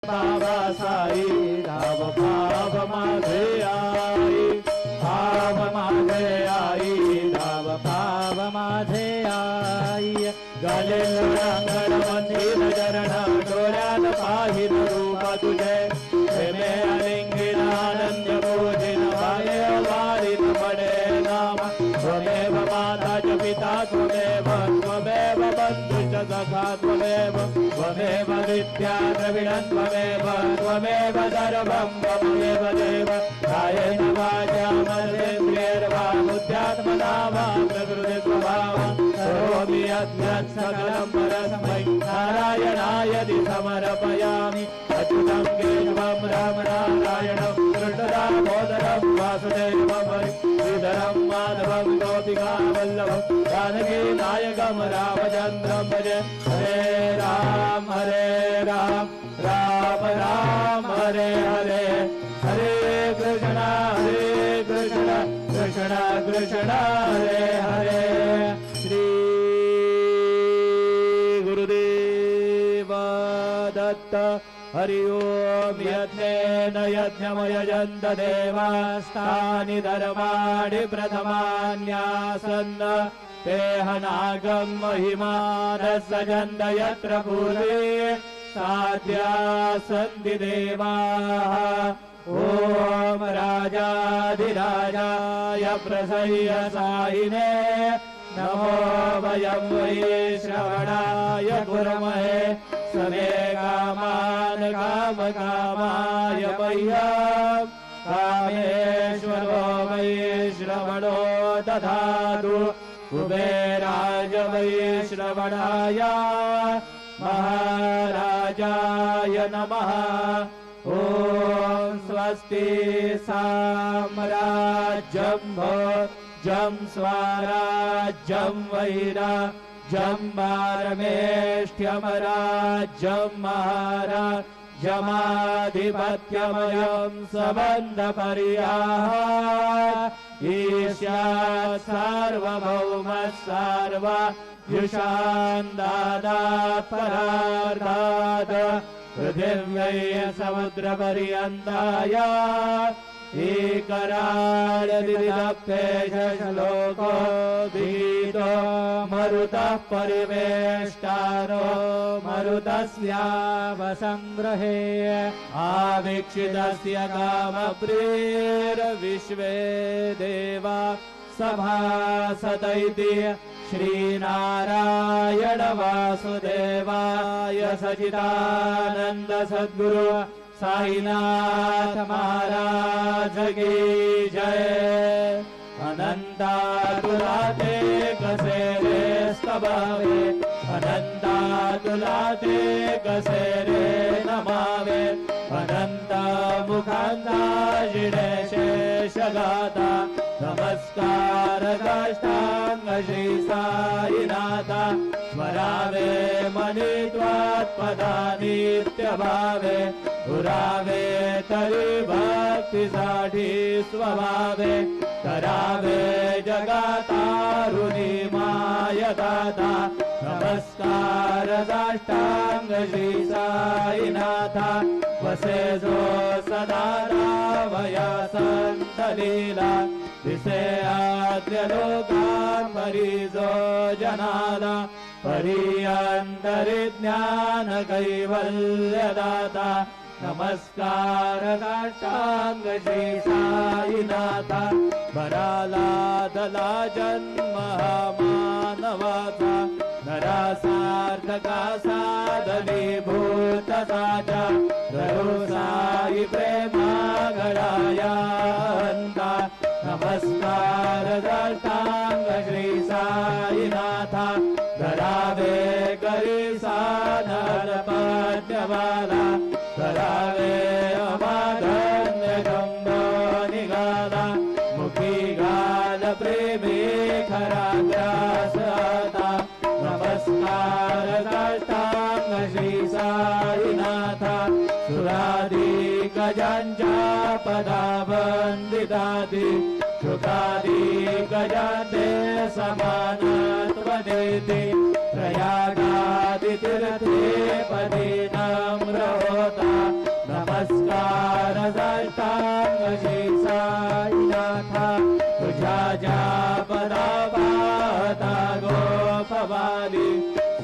बाबा साई धाव भाव माझे आई भाव माझे आई धाव भाव माझे आई गले अंगण मंदिर चरण डोळ्यात पाहिन रूप तुझे प्रेमे अलिंगिन आनंद पूजिन वाये वारित पडे नाम त्वमेव माता च पिता त्वमेव त्वमेव बन्धुश्च सखा त्वमेव त्वमेव विद्या द्रविणं त्वमेव त्वमेव सर्वं त्वमेव देव कायेन वाचा मनसेन्द्रियैर्वा बुद्ध्यात्मना वा प्रकृति स्वभावं करोमि यद्यत् सकलं परस्मै नारायणायति समर्पयामि अच्युतं केशवं राम नारायणं कृष्णदामोदरं वासुदेवं श्रीधरं माधवं गोपिकावल्लभं जानकी नायकं रामचन्द्रं भजे हरे राम राम राम हरे हरे हरे कृष्ण कृष्ण कृष्ण हरे हरे श्री गुरुदेव दत्त हरि ओम यज्ञेन यज्ञमयजन्त देवास्तानि धर्माणि प्रथमान्यासन् तेहनागं महिमानः सजन्त यत्र पूर्वे साध्या सन्ति देवाः ॐ राजाधिराजाय प्रसह्यसायिने नमो वयं वै श्रवणाय कुर्महे समे कामान् कामकामाय मह्यं कामेश्वरो वै श्रवणो दधातु कुबेराय वै श्रवणाय महाराजाय नमः ॐ स्वस्ति साम्राज्यं भोज्यं स्वराज्यं वैराज्यं पारमेष्ठ्यमराज्यं महाराज्यमाधिपत्यमयं सबन्धपर्याः ईशात् सार्वभौमः सर्वयुषान् ददात् परार्धात् पृथिव्यै समुद्रपर्यन्ताय एकराळदिदप्तेशलोको दीतो मरुतः परिवेष्टारो मरुतस्यावसङ्ग्रहे आवीक्षितस्य कामप्रियर्विश्वे देवा सभासत इति श्रीनारायण वासुदेवाय सच्चिदानन्द सद्गुरु साईनाथ महाराज की जय। अनंतातुलाते कसे रे स्तभावे अनंतातुलाते कसे रे नमावे अनंत मुखांता जिणे शेषगाता नमस्कार काष्टांग श्री साईनाथा स्मरावे मनित्वात्पदा नित्यभावे पुरावे तरी भक्तीसाठी स्वभावे करावे जगातारुणी मायदाता नमस्कार साष्टांग श्री साईनाथा वसे जो सदा रामया संत लीला दिसे आद्य लोकांबरी जो जनाला परियंतरि ज्ञान कैवल्यदाता नमस्कार काष्टांग श्री साईनाथा बराला दला जन्म मानवाचा नरासार्थका साधनीभूत साचा धरो साई प्रेमा गळाया अंता नमस्कार काष्टांग श्री साईनाथा धरावे करी साधन पाठ्यवाला करावे अमाधन्य गंभो निघाला मुखी गाल प्रेमी खरा ग्रास आता नमस्कार काष्टांग श्री साईनाथा सुरादी गजांच्या पदा वंदितादी शुकादी गजाते समानत्व देते प्रयागादि तीर्थे पदी नम्र होता श्री साईनाथा तुझ्या ज्या पदापाता गोपवाली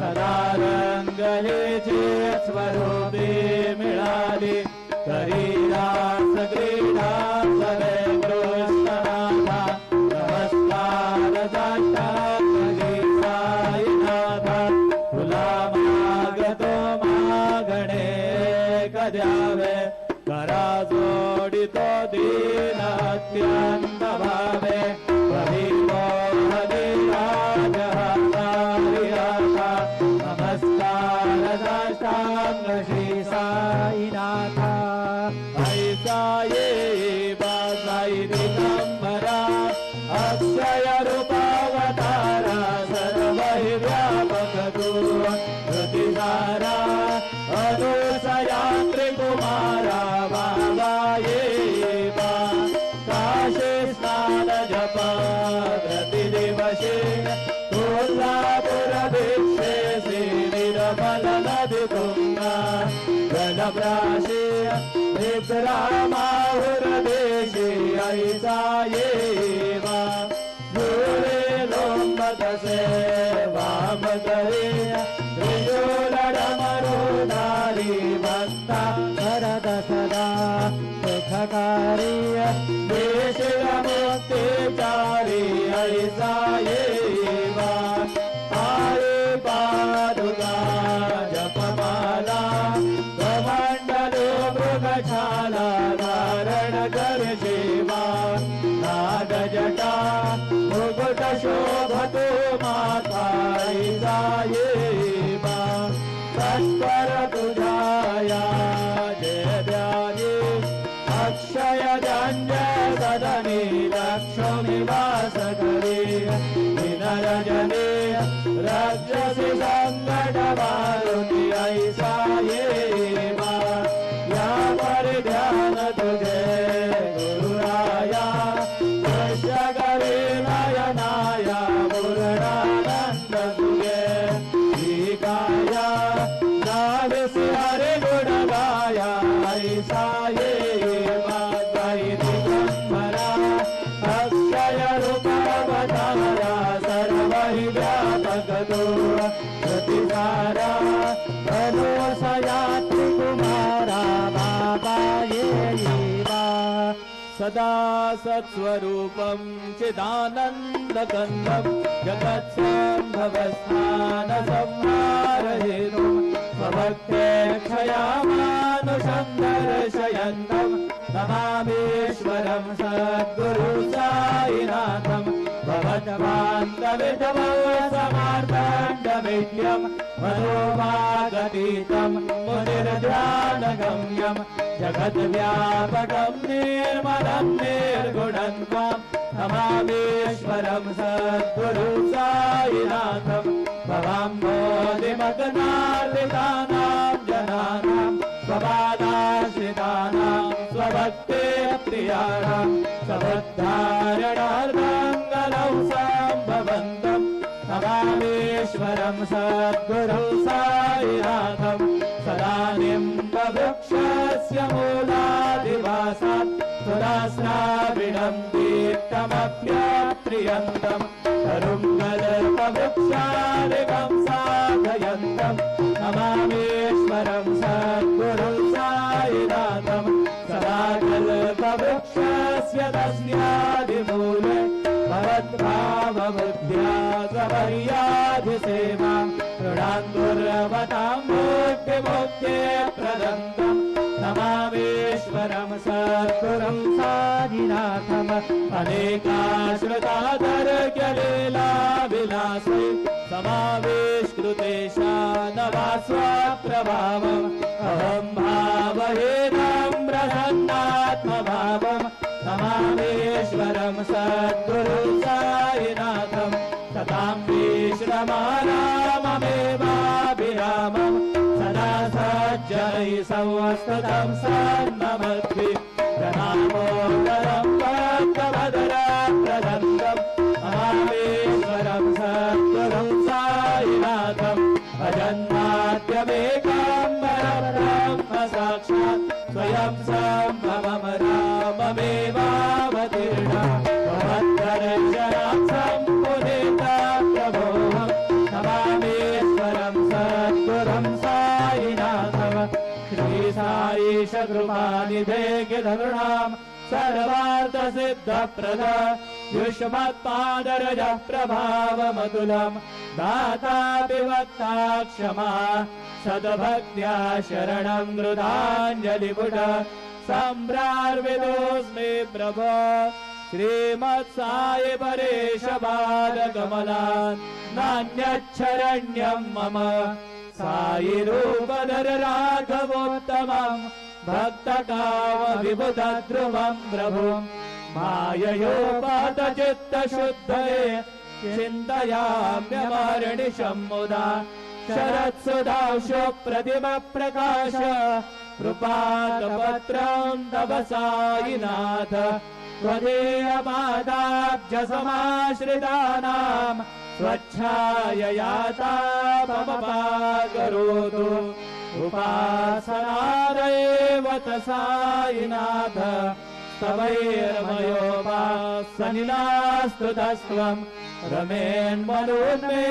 सदा रंगलेचे स्वरूपी मिळाली करी रास क्रीडा सवे कृष्णनाथा नमस्कार साष्टांग श्री साईनाथा तुला मागतो मागणे कद्यावे करा जोडितो दीन अत्यंत भावे प्रभीमो हरिराज हरिराथा नमस्कार साष्टांग श्री साईनाथा ऐसा ये बासाई दिगंबरा अक्षय रूपावतारा सर्वहि व्यापक तू धृतिधारा अनुसया त्रिकुमारा बाबा ये बा काशी स्नान जपा प्रतिदिवसे कोल्हापुर दीक्षे श्री निर्मल नदी तुंगा जलप्राशी विक्रामाहुर देशी ऐसा ये बा झूले लोंबतसे वाम करे त्रिशूल डमरुधारी भक्ता भरत सदा सुखकारी देशिल मुक्तिचारी ऐसा ये बा आरे पादुका जपमाला कमंडलो मृगछाला धारण कर सेवा नागजटा मुकुट शोभतो माता ऐसा ये बा तत्पर तुझाया जय ध्यानी अक्षय जंज सदनी लक्ष्मी वास करे विनरजने राक्षसी संकट वारुणी ऐसा ये बा या पर ध्यान तुझे गुरुराया दृश्य करे नयनाया पूर्णानंद तुझे काया नाविसी हरि गुण गाया ऐसा ये बाई दिगंबरा अक्षय रूपावतारा सर्वहि व्यापक तू धृतिधारा अनुसया त्रिकुमारा बाबा ये बा सदा सत्स्वरूपं चिदानन्दकन्दं जगत्सम्भवस्थानसंहारहेतुं स्वभक्तेक्षयामानुषं दर्शयन्तं नमामीश्वरं सद्गुरु साईनाथं भवद्बान्धविधवसमार्दण्डविद्यं मनोभागतीतं मुनिर्ध्यानगम्यं जगद्व्यापकं निर्मलं निर्गुणं त्वां नमामीश्वरं सद्गुरु साईनाथं भवाम्भोधिमग्नार्दितानां जनानां स्वबादाश्रितानां स्वभक्तिप्रियाणां स्वबुद्धारणार्धङ्गलौ सम्भवन्तं नमामीश्वरं सद्गुरु साईनाथं सदा निम्बवृक्षस्य मूलादिवासात् सुरास्राविणं दीप्तमप्यप्रियन्तं तरुङ्गल्पवृक्षादिकं साधयन्तं नमामीश्वरं सद्गुरु साईनाथं सदा कल्पवृक्षस्य तस्यादिमूले भवद्भावबुद्ध्या सवर्याधिसेवा तृणान्दुर्वतां मुक्तिमुक्तिप्रदन्तं नमामीश्वरं सद्गुरुं साईनाथम् अनेकाश्रुतादर्ग्यलीलाविलासे समाविष्कृतेशा नवास्वाप्रभावम् अहं भावहीनं प्रसन्नात्मभावम् नमामीश्वरं सद्गुरु साईनाथं सतां विश्रमाराममेवाभिरामं सदा सज्जनैः संस्तुतं सन्नमद्भि प्रणामोदरं भक्तभद्रप्रदन्दं नमामीश्वरं सद्गुरुं साईनाथं भजन्नाद्यमेकाम्बरं ब्रह्म साक्षात् स्वयं सम्भवं राममेवावतीर्णं भवद्दर्शनं सम्मुदितं प्रभोः नमामीश्वरं सद्गुरुं साईनाथं श्री साईश कृपानिधे गिरहृणां सर्वार्थसिद्धप्रद युष्मत्पादरज प्रभावमतुलं दाता विवक्ता क्षमा सद्भक्त्या शरणं मृदाञ्जलिपुट सम्भ्रार्विदोऽस्मि प्रभो श्रीमत्साई परेशपादकमलान् नान्यच्छरण्यं मम साई रूपधर राघवोत्तमं भक्तकामविबुधध्रुवं प्रभुं माययोपातचित्तशुद्धये चिन्तयाम्यमर्निशं मुदा शरत्सुधांशु प्रतिमप्रकाश कृपाकपत्रं तव साईनाथ त्वदीयपादाब्जसमाश्रितानां स्वच्छाययातापमपाकरोतु उपासनादेव साईनाथ तवैर्मयोपासनिनास्तुतस्त्वं रमेन्मनोन्मे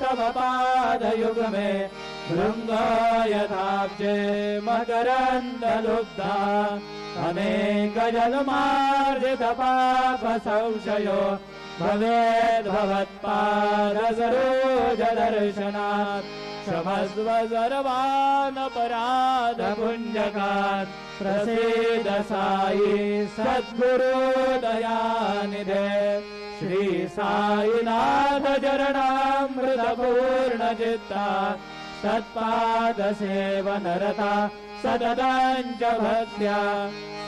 तव पादयुग्मे भृङ्गायताब्जे मकरन्दलुब्धा अनेकजन्मार्जितपापसंशयो भवेद्भवत्पादसरोजदर्शनात् क्षमस्व सर्वानपराधपुण्यकात् प्रसीद साई सद्गुरुदयानिधे श्री साईनाथ चरणामृतपूर्णचित्ता तत्पादसेवनरता सततं भक्त्या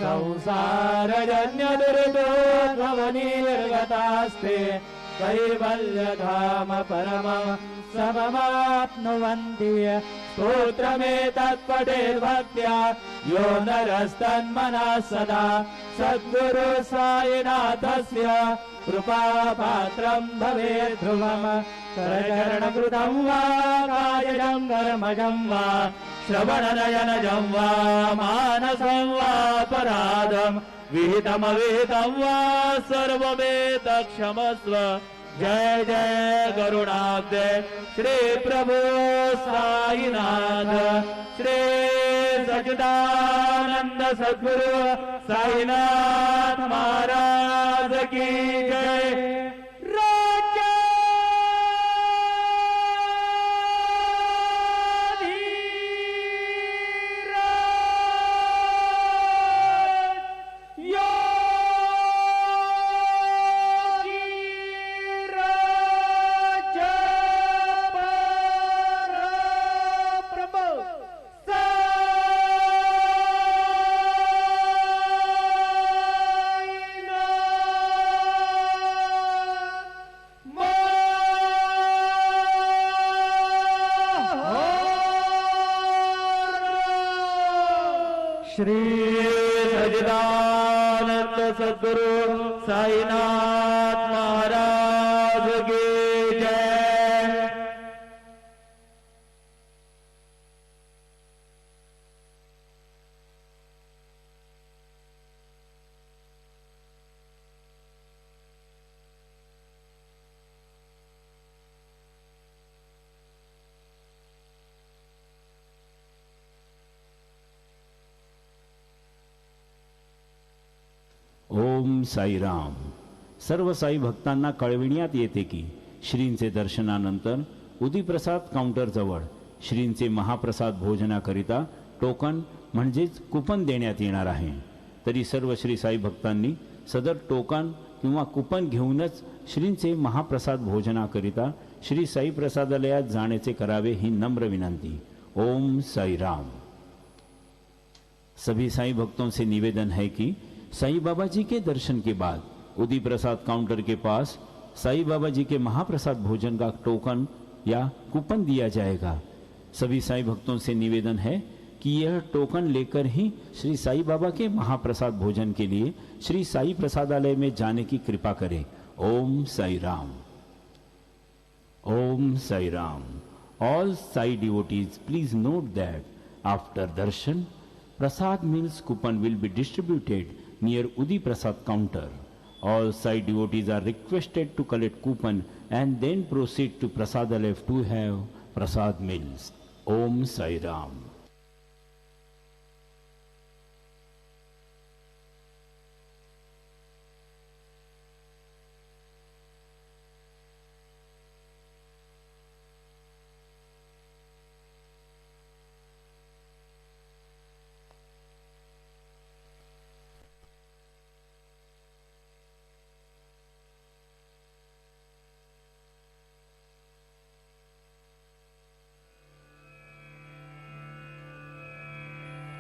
संसारजन्यदुरितोद्भवनिर्गतास्ते कैवल्यधाम परमं सममाप्नुवन्ति स्तोत्रमेतत्पठेद्भक्त्या यो नरस्तन्मनः सदा सद्गुरु साईनाथस्य कृपापात्रं भवेत् ध्रुवम् करचरणकृतं वा कायजं कर्मजं वा श्रवणनयनजं वा मानसं वा पराधं विहितमविहितं वा सर्वमेतत्क्षमस्व जय जय करुणाब्दे श्री प्रभु साईनाथ श्री सच्चिदानंद सद्गुरु साईनाथ महाराज की जय। श्री सच्चिदानंद सद्गुरु साईनाथ महाराज की जय। ओम साईराम। सर्व साई भक्तांना कळविण्यात येते की श्रींचे दर्शनानंतर उदीप्रसाद काउंटरजवळ श्रींचे महाप्रसाद भोजनाकरिता टोकन म्हणजेच कुपन देण्यात येणार आहे। तरी सर्व श्री साई भक्तांनी सदर टोकन किंवा कुपन घेऊनच श्रींचे महाप्रसाद भोजनाकरिता श्री साई प्रसादालयात जाण्याचे करावे ही नम्र विनंती। ओम साईराम। सभी साई भक्तों से निवेदन है कि साईं बाबा जी के दर्शन के बाद उदी प्रसाद काउंटर के पास साईं बाबा जी के महाप्रसाद भोजन का टोकन या कूपन दिया जाएगा। सभी साईं भक्तों से निवेदन है कि यह टोकन लेकर ही श्री साईं बाबा के महाप्रसाद भोजन के लिए श्री साई प्रसादालय में जाने की कृपा करें। ओम साई राम। ओम Sai Ram. All Sai devotees, please note that after darshan, Prasad meals coupon will be distributed near Udi Prasad counter. All Sai devotees are requested to collect coupon and then proceed to Prasadalaya to have Prasad meals. Om Sai Ram.